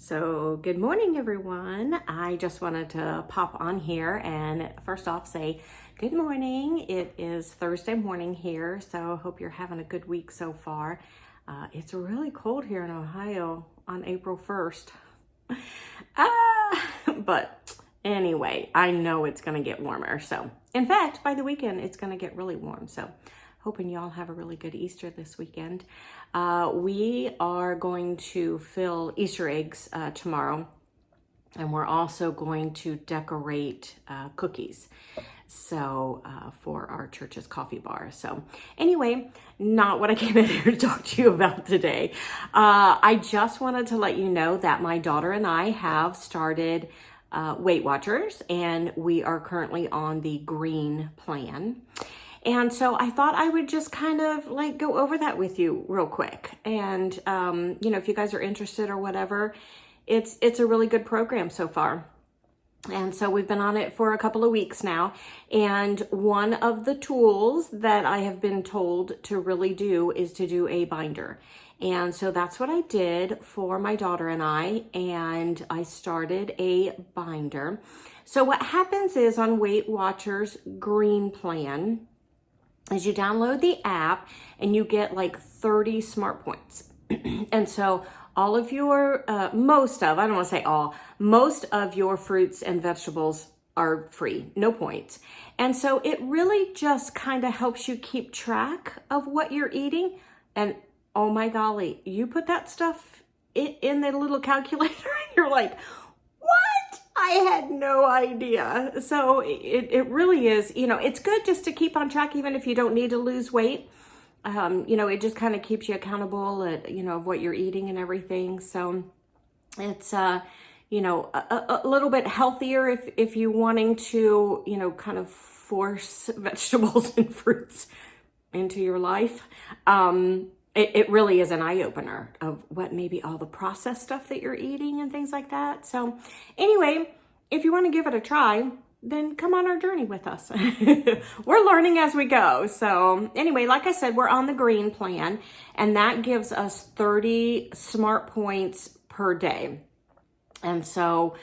So good morning, everyone. I just wanted to pop on here and first off say good morning. It is Thursday morning here, so I hope you're having a good week so far. It's really cold here in Ohio on April 1st. But anyway, I know it's going to get warmer. So in fact, by the weekend, it's going to get really warm. So hoping y'all have a really good Easter this weekend. We are going to fill Easter eggs tomorrow, and we're also going to decorate cookies for our church's coffee bar. So anyway, not what I came in here to talk to you about today. I just wanted to let you know that my daughter and I have started Weight Watchers, and we are currently on the green plan. And so I thought I would just kind of like go over that with you real quick. And, if you guys are interested or whatever, it's a really good program so far. And so we've been on it for a couple of weeks now. And one of the tools that I have been told to really do is to do a binder. And so that's what I did for my daughter and I started a binder. So what happens is on Weight Watchers Green Plan, is you download the app and you get like 30 smart points. And so all of your, most of your fruits and vegetables are free, no points. And so it really just kind of helps you keep track of what you're eating. And oh my golly, you put that stuff in the little calculator and you're like, what? I had no idea. So it really is, it's good just to keep on track, even if you don't need to lose weight. It just kind of keeps you accountable at, of what you're eating and everything. So it's, a little bit healthier if you're wanting to, kind of force vegetables and fruits into your life. It really is an eye-opener of what maybe all the processed stuff that you're eating and things like that. So anyway, if you want to give it a try, then come on our journey with us. We're learning as we go. So anyway, like I said, we're on the green plan, and that gives us 30 smart points per day. And so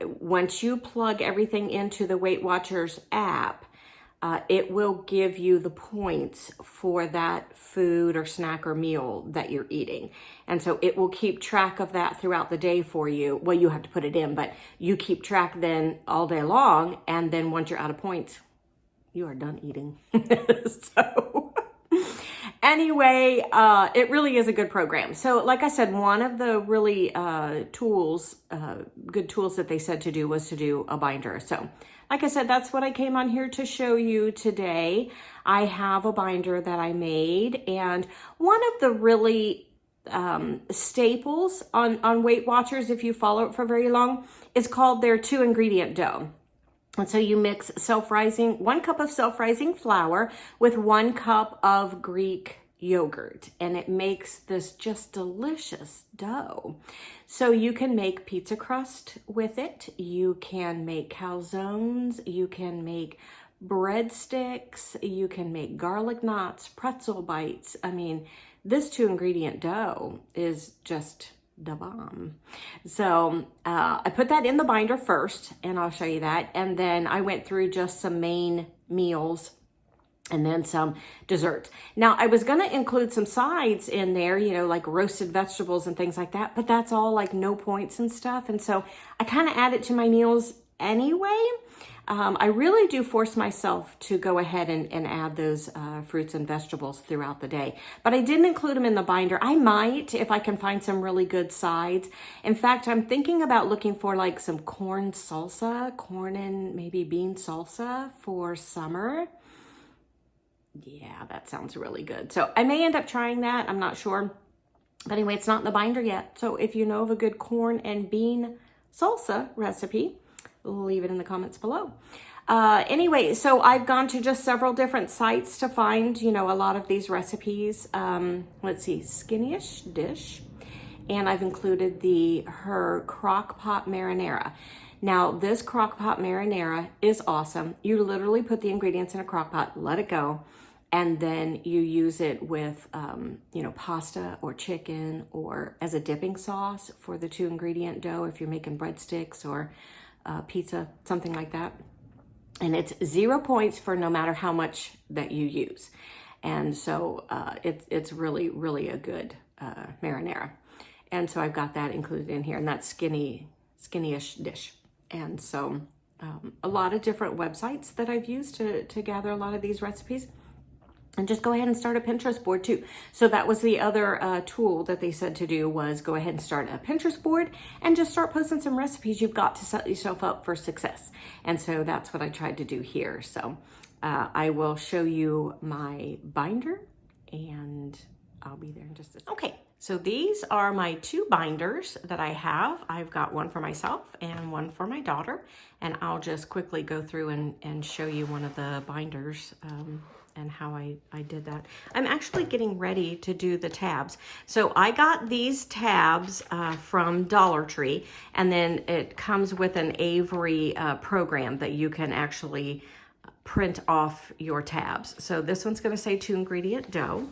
once you plug everything into the Weight Watchers app, it will give you the points for that food or snack or meal that you're eating. And so it will keep track of that throughout the day for you. Well, you have to put it in, but you keep track then all day long. And then once you're out of points, you are done eating. So anyway, it really is a good program. So like I said, one of the really good tools that they said to do was to do a binder. So like I said, that's what I came on here to show you today. I have a binder that I made, and one of the really staples on Weight Watchers, if you follow it for very long, is called their 2-ingredient dough. And so you mix 1 cup of self-rising flour with 1 cup of Greek yogurt, and it makes this just delicious dough. So you can make pizza crust with it. You can make calzones. You can make breadsticks. You can make garlic knots, pretzel bites. I mean, this 2-ingredient dough is just the bomb. So I put that in the binder first, and I'll show you that. And then I went through just some main meals and then some desserts. Now, I was going to include some sides in there, like roasted vegetables and things like that, but that's all like no points and stuff. And so I kind of add it to my meals anyway. I really do force myself to go ahead and add those fruits and vegetables throughout the day. But I didn't include them in the binder. I might if I can find some really good sides. In fact, I'm thinking about looking for like some corn and maybe bean salsa for summer. Yeah, that sounds really good. So I may end up trying that. I'm not sure. But anyway, it's not in the binder yet. So if you know of a good corn and bean salsa recipe, leave it in the comments below. Anyway, so I've gone to just several different sites to find, a lot of these recipes. Let's see, Skinny-ish Dish. And I've included her Crock-Pot Marinara. Now, this Crock-Pot Marinara is awesome. You literally put the ingredients in a crock pot, let it go. and then you use it with, you know, pasta or chicken, or as a dipping sauce for the 2-ingredient dough if you're making breadsticks or pizza, something like that. And it's 0 points for no matter how much that you use. And so it's really, really a good marinara. And so I've got that included in here, and that's skinny-ish dish. And so a lot of different websites that I've used to gather a lot of these recipes. And just go ahead and start a Pinterest board too. So that was the other tool that they said to do, was go ahead and start a Pinterest board and just start posting some recipes you've got to set yourself up for success. And so that's what I tried to do here. So I will show you my binder, and I'll be there in just a second. Okay, so these are my 2 binders that I have. I've got one for myself and one for my daughter. And I'll just quickly go through and show you one of the binders and how I did that. I'm actually getting ready to do the tabs. So I got these tabs from Dollar Tree, and then it comes with an Avery program that you can actually print off your tabs. So this one's gonna say 2-ingredient dough.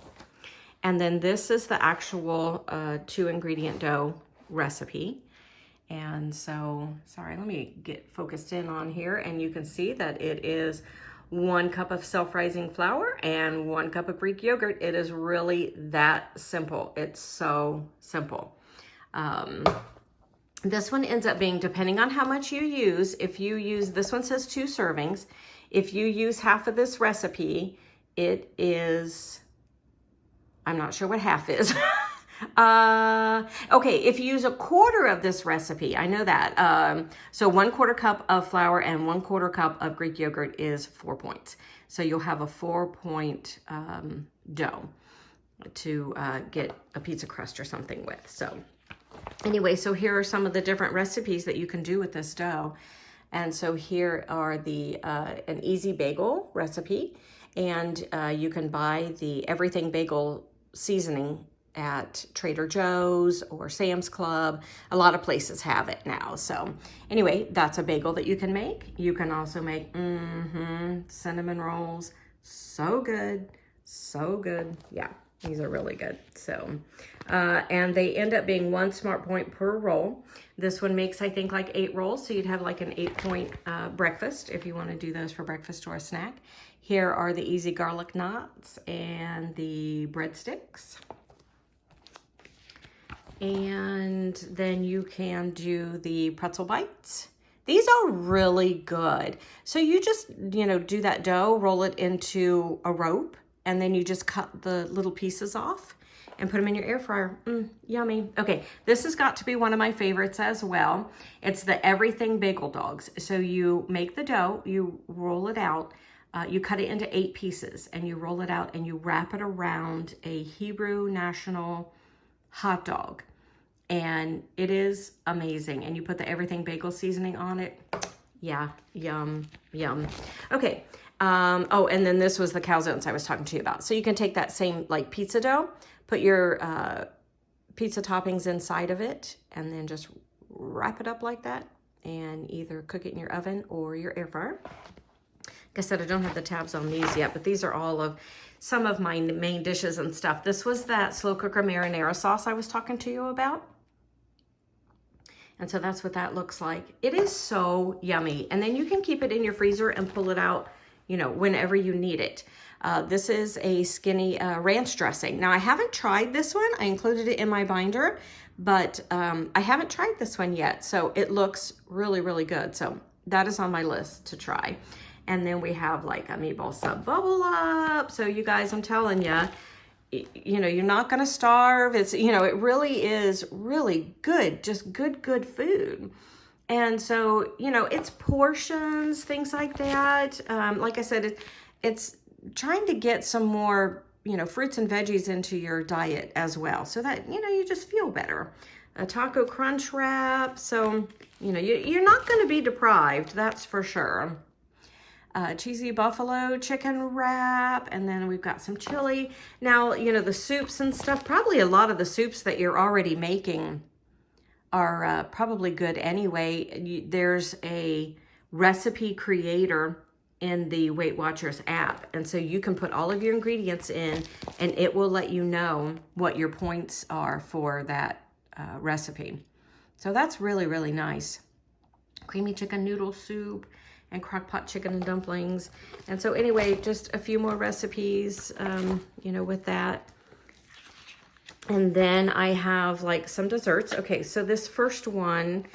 And then this is the actual 2-ingredient dough recipe. And so, sorry, let me get focused in on here, and you can see that it is 1 cup of self-rising flour and 1 cup of Greek yogurt. It is really that simple. It's so simple. This one ends up being, depending on how much you use, if you use, this one says 2 servings. If you use half of this recipe, it is, I'm not sure what half is. Okay, if you use 1/4 of this recipe, I know that. So 1/4 cup of flour and 1/4 cup of Greek yogurt is 4 points. So you'll have a 4-point dough to get a pizza crust or something with. So anyway, so here are some of the different recipes that you can do with this dough. And so here are the an easy bagel recipe, and you can buy the everything bagel seasoning at Trader Joe's or Sam's Club. A lot of places have it now. So anyway, that's a bagel that you can make. You can also make cinnamon rolls. So good, so good. Yeah, these are really good. So, and they end up being 1 smart point per roll. This one makes, I think, like 8 rolls. So you'd have like an 8-point breakfast if you want to do those for breakfast or a snack. Here are the easy garlic knots and the breadsticks. And then you can do the pretzel bites. These are really good. So you just, you know, do that dough, roll it into a rope, and then you just cut the little pieces off and put them in your air fryer. Yummy. Okay, this has got to be one of my favorites as well. It's the everything bagel dogs. So you make the dough, you roll it out, you cut it into 8 pieces, and you roll it out and you wrap it around a Hebrew national hot dog, and it is amazing. And you put the everything bagel seasoning on it. Yeah, yum, yum. Okay, oh, and then this was the calzones I was talking to you about. So you can take that same like pizza dough, put your pizza toppings inside of it, and then just wrap it up like that, and either cook it in your oven or your air fryer. Like I said, I don't have the tabs on these yet, but these are all of some of my main dishes and stuff. This was that slow cooker marinara sauce I was talking to you about. And so that's what that looks like. It is so yummy. And then you can keep it in your freezer and pull it out, you know, whenever you need it. This is a skinny ranch dressing. Now, I haven't tried this one. I included it in my binder, but I haven't tried this one yet. So it looks really, really good. So that is on my list to try. And then we have like a meatball sub bubble up. So you guys, I'm telling you, you know, you're not going to starve. It's, you know, it really is really good, just good food. And so, you know, it's portions, things like that. Like I said, it's trying to get some more, you know, fruits and veggies into your diet as well, so that, you know, you just feel better. A taco crunch wrap. So, you know, you're not going to be deprived. That's for sure. Cheesy buffalo chicken wrap, and then we've got some chili. Now, you know, the soups and stuff, probably a lot of the soups that you're already making are probably good anyway. There's a recipe creator in the Weight Watchers app. And so you can put all of your ingredients in and it will let you know what your points are for that recipe. So that's really, really nice. Creamy chicken noodle soup and crock-pot chicken and dumplings. And so anyway, just a few more recipes, you know, with that. And then I have like some desserts. Okay, so this first one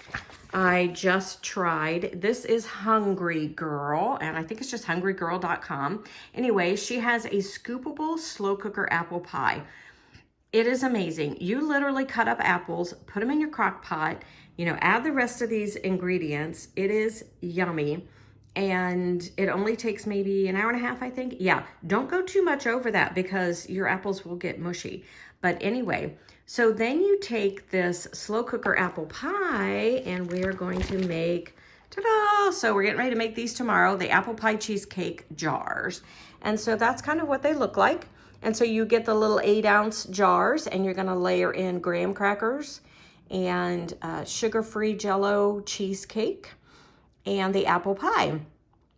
I just tried. This is Hungry Girl, and I think it's just hungrygirl.com. Anyway, she has a scoopable slow cooker apple pie. It is amazing. You literally cut up apples, put them in your crock pot, you know, add the rest of these ingredients. It is yummy. And it only takes maybe an hour and a half, I think. Yeah, don't go too much over that because your apples will get mushy. But anyway, so then you take this slow cooker apple pie and we're going to make, ta-da! So we're getting ready to make these tomorrow, the apple pie cheesecake jars. And so that's kind of what they look like. And so you get the little 8-ounce jars and you're gonna layer in graham crackers and sugar-free Jell-O cheesecake and the apple pie,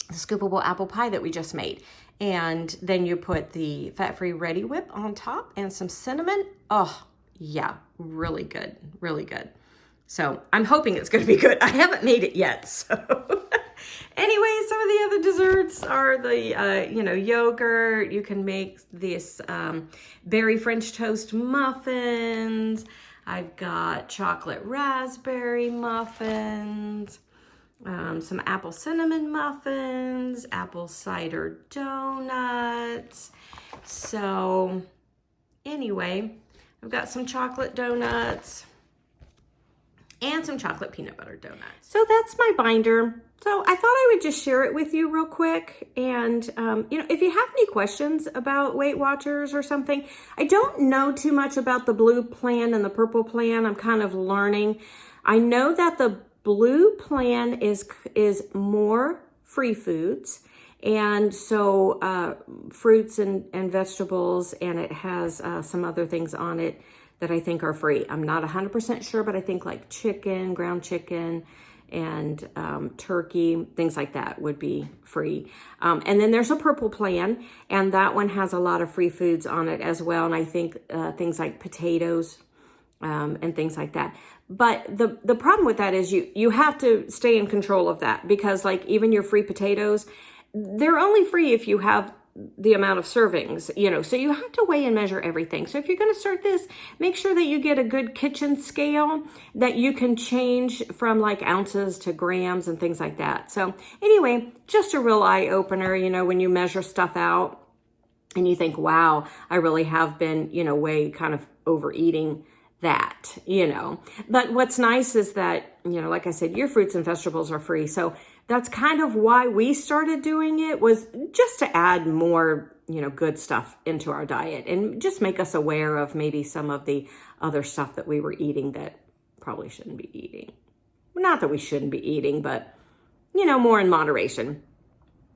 the scoopable apple pie that we just made. And then you put the fat-free Ready Whip on top and some cinnamon. Oh, yeah, really good, really good. So I'm hoping it's gonna be good. I haven't made it yet, so. Anyway, some of the other desserts are the, you know, yogurt. You can make this berry French toast muffins. I've got chocolate raspberry muffins. Some apple cinnamon muffins, apple cider donuts. So anyway, I've got some chocolate donuts and some chocolate peanut butter donuts. So that's my binder. So I thought I would just share it with you real quick. And, you know, if you have any questions about Weight Watchers or something, I don't know too much about the blue plan and the purple plan. I'm kind of learning. I know that the blue plan is more free foods, and so fruits and vegetables, and it has some other things on it that I think are free. I'm not 100% sure, but I think like chicken, ground chicken, and turkey, things like that would be free. And then there's a purple plan, and that one has a lot of free foods on it as well, and I think things like potatoes and things like that. But the problem with that is you have to stay in control of that, because like even your free potatoes, they're only free if you have the amount of servings, you know, so you have to weigh and measure everything. So if you're going to start this, make sure that you get a good kitchen scale that you can change from like ounces to grams and things like that. So anyway, just a real eye opener, you know, when you measure stuff out and you think, wow, I really have been, you know, way kind of overeating that, you know. But what's nice is that, you know, like I said, your fruits and vegetables are free. So that's kind of why we started doing it, was just to add more, you know, good stuff into our diet and just make us aware of maybe some of the other stuff that we were eating that probably shouldn't be eating. Not that we shouldn't be eating, but, you know, more in moderation.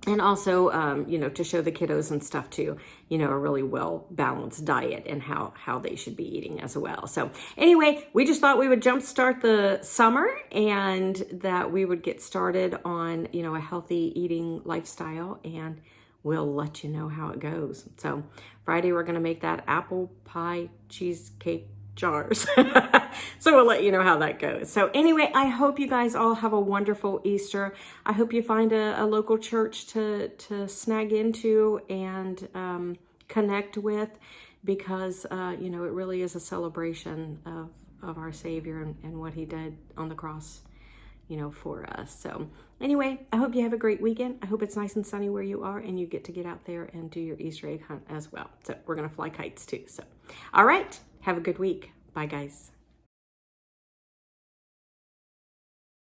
And also, you know, to show the kiddos and stuff too, you know, a really well-balanced diet and how they should be eating as well. So anyway, we just thought we would jumpstart the summer and that we would get started on, you know, a healthy eating lifestyle, and we'll let you know how it goes. So Friday, we're going to make that apple pie cheesecake jars. So we'll let you know how that goes. So anyway, I hope you guys all have a wonderful Easter. I hope you find a local church to snag into and connect with, because you know, it really is a celebration of our Savior and what he did on the cross, you know, for us. So anyway, I hope you have a great weekend. I hope it's nice and sunny where you are and you get to get out there and do your Easter egg hunt as well. So we're going to fly kites too. So, all right. Have a good week. Bye, guys.